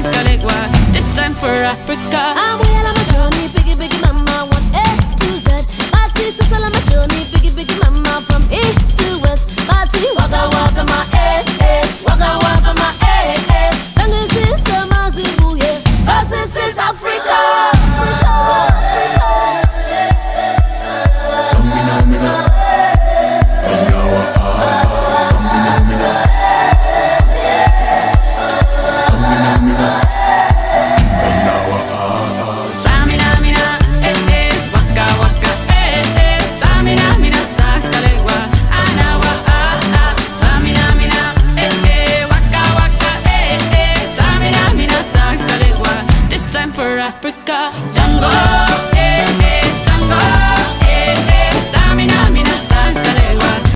Sakalegua. This time for Africa. I'm well on my journey, biggie, biggie mama, one A to Z. Party so sell on my journey, biggie, biggie mama, from east to west. Party waka waka my waka waka my Tango is summer zibuye, 'cause this is Africa. Samina mina, Anyawa Samina mina, Samina mina, Anyawa Samina mina, waka waka, Samina mina, Sakalegua, Anawa Samina mina, waka waka, Samina mina, Sakalegua. This time for Africa.